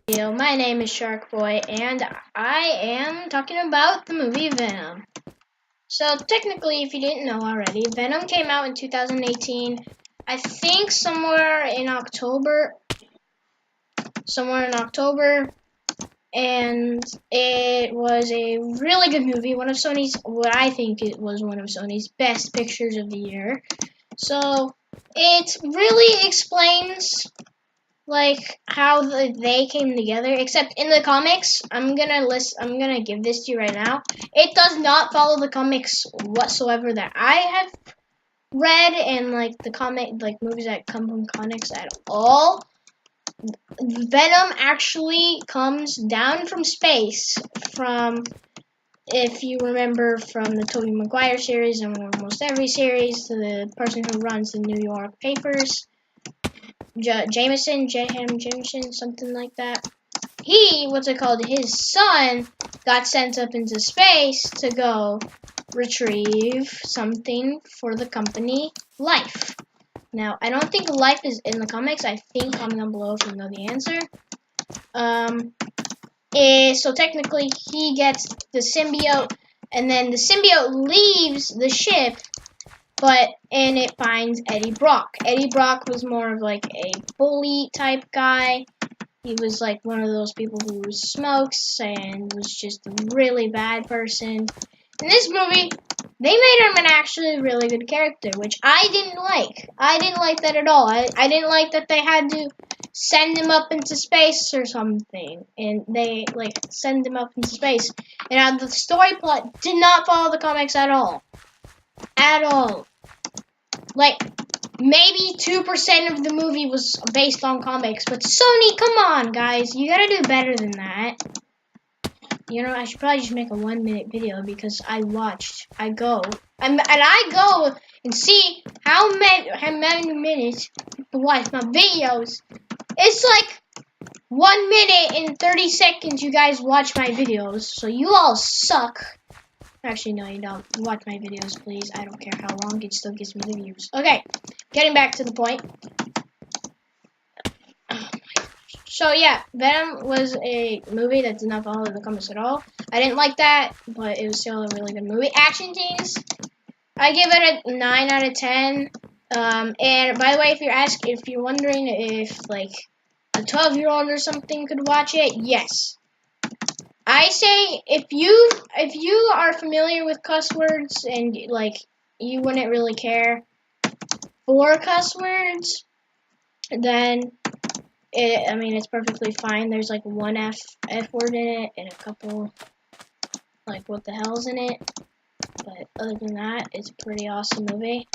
Yo, my name is Shark Boy, and I am talking about the movie Venom. So, technically, if you didn't know already, Venom came out in 2018. I think somewhere in October. And it was a really good movie. What I think it was one of Sony's best pictures of the year. So, it really explains how they came together, except in the comics. I'm gonna give this to you right now. It does not follow the comics whatsoever that I have read, and the movies that come from comics at all. Venom actually comes down from space from, if you remember, from the Tobey Maguire series and almost every series, to the person who runs the New York papers, Jameson, something like that. His son got sent up into space to go retrieve something for the company Life. Now, I don't think Life is in the comics. I think, comment down below if you know the answer. So technically, he gets the symbiote, and then the symbiote leaves the ship, and it finds Eddie Brock. Eddie Brock was more of like a bully type guy. He was like one of those people who smokes and was just a really bad person. In this movie, they made him an actually really good character, which I didn't like. I didn't like that at all. I didn't like that they had to send him up into space or something. And they, send him up into space. And the story plot did not follow the comics at all. At all. Maybe 2% of the movie was based on comics, but Sony, come on, guys. You gotta do better than that. You know, I should probably just make a 1-minute video because I go and see how many minutes people watch my videos. It's like 1 minute and 30 seconds you guys watch my videos, so you all suck. Actually, no, you don't. Watch my videos, please. I don't care how long. It still gives me the views. Okay, getting back to the point. Oh my gosh. So, yeah, Venom was a movie that did not follow the comics at all. I didn't like that, but it was still a really good movie. Action scenes, I give it a 9 out of 10. And by the way, if you're wondering if, a 12-year-old or something could watch it, yes. I say if you are familiar with cuss words and you wouldn't really care for cuss words, then it's perfectly fine. There's one F word in it and a couple what the hell's in it. But other than that, it's a pretty awesome movie.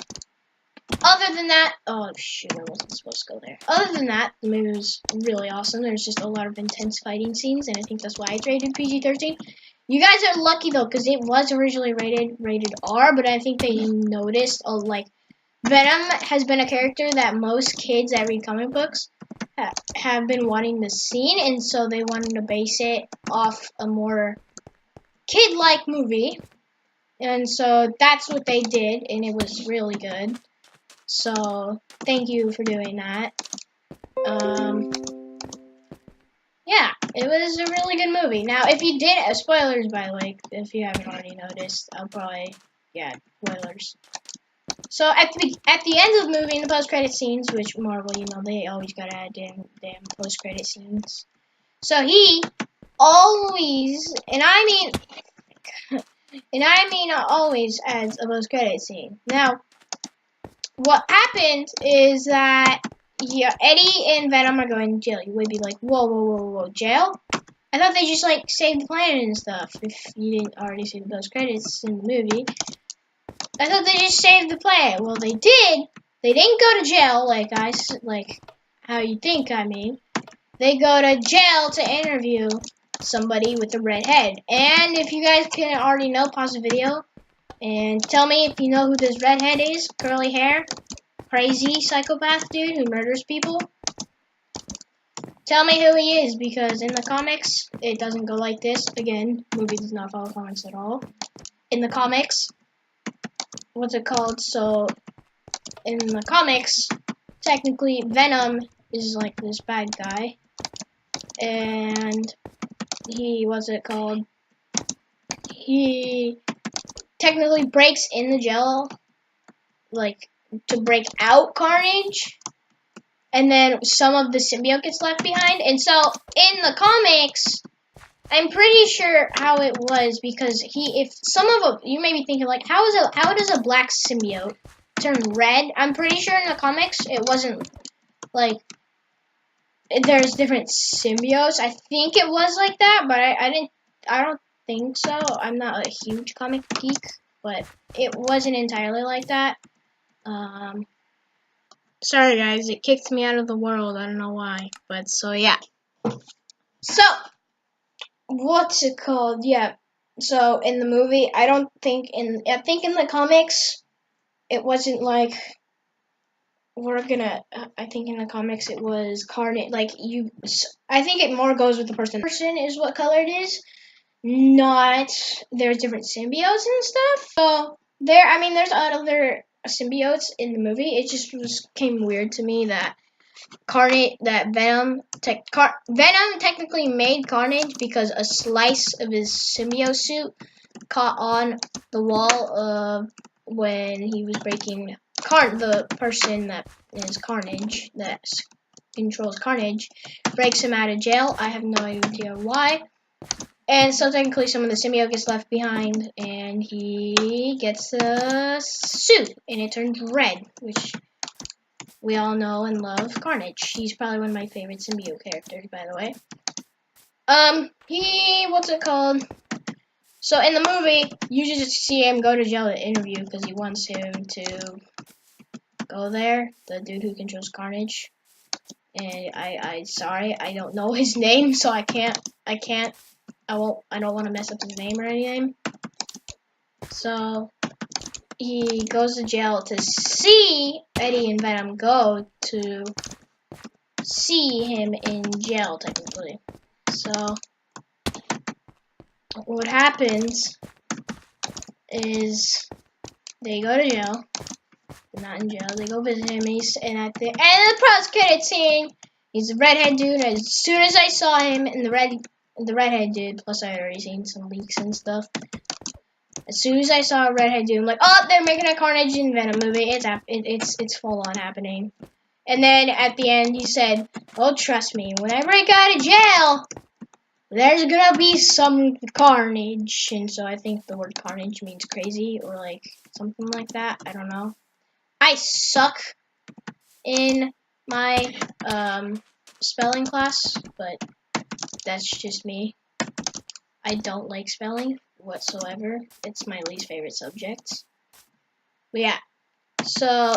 Other than that, oh shoot, I wasn't supposed to go there. Other than that, the movie was really awesome. There's just a lot of intense fighting scenes, and I think that's why it's rated PG-13. You guys are lucky though, because it was originally rated R, but I think they noticed, Venom has been a character that most kids that read comic books have been wanting to see, and so they wanted to base it off a more kid-like movie, and so that's what they did, and it was really good. So, thank you for doing that. Yeah, it was a really good movie. Now, if you did, spoilers by the way, if you haven't already noticed, spoilers. So, at the end of the movie, in the post-credit scenes, which Marvel, they always gotta add damn post-credit scenes. So, he always, and I mean always adds a post-credit scene. Now, what happened is that Eddie and Venom are going to jail. You would be like, whoa, jail? I thought they just saved the planet and stuff. If you didn't already see those credits in the movie, I thought they just saved the planet. Well, they did. They didn't go to jail like how you think. I mean, they go to jail to interview somebody with a red head. And if you guys can already know, pause the video. And tell me if you know who this redhead is. Curly hair. Crazy psychopath dude who murders people. Tell me who he is, because in the comics, it doesn't go like this. Again, movie does not follow comics at all. In the comics, So, in the comics, technically, Venom is this bad guy. and what's it called? He technically breaks in the jail, like, to break out Carnage, and then some of the symbiote gets left behind. And so in the comics, I'm pretty sure how it was, because if some of them, you may be thinking like, how does a black symbiote turn red? I'm pretty sure in the comics it wasn't like there's different symbiotes. I think it was like that, but I don't think so. I'm not a huge comic geek, but it wasn't entirely like that. Sorry guys, it kicked me out of the world. I don't know why, but so yeah. So what's it called? Yeah. So in the movie, I think in the comics, it wasn't like I think in the comics it was Carnage. Like I think it more goes with the person. Person is what color it is. Not there's different symbiotes and stuff. So there's other symbiotes in the movie. It just came weird to me that Venom technically made Carnage because a slice of his symbiote suit caught on the wall when he was breaking the person that is Carnage, that controls Carnage, breaks him out of jail. I have no idea why. And so technically some of the symbiote gets left behind, and he gets a suit, and it turns red, which we all know and love Carnage. He's probably one of my favorite symbiote characters, by the way. What's it called? So in the movie, you just see him go to jail to interview because he wants him to go there. The dude who controls Carnage. And sorry, I don't know his name, so I don't want to mess up his name or anything. So he goes to jail to see Eddie and Venom go to see him in jail, technically. So what happens is they go to jail. They're not in jail. They go visit him, and at the end of the post-credit scene, he's a redhead dude. As soon as I saw him in the redhead dude, plus I had already seen some leaks and stuff. As soon as I saw a redhead dude, I'm like, oh, they're making a Carnage and Venom movie. It's full on happening. And then at the end, he said, oh, trust me, when I break out of jail, there's gonna be some carnage. And so I think the word carnage means crazy or like something like that. I don't know. I suck in my spelling class, but that's just me. I don't like spelling whatsoever. It's my least favorite subject. But yeah, so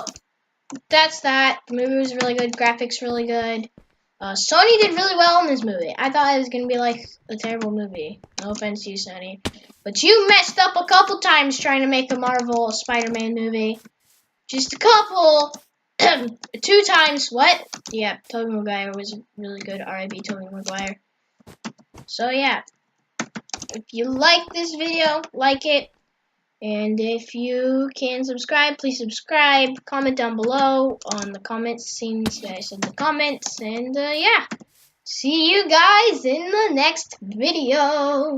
that's that. The movie was really good. Graphics really good. Sony did really well in this movie. I thought it was going to be like a terrible movie. No offense to you, Sony. But you messed up a couple times trying to make a Marvel Spider-Man movie. Just a couple. 2 times. What? Yeah, Tobey Maguire was really good. R.I.P. Tobey Maguire. So yeah. If you like this video, like it. And if you can subscribe, please subscribe. Comment down below on the comments scenes that I said in the comments. And yeah, see you guys in the next video.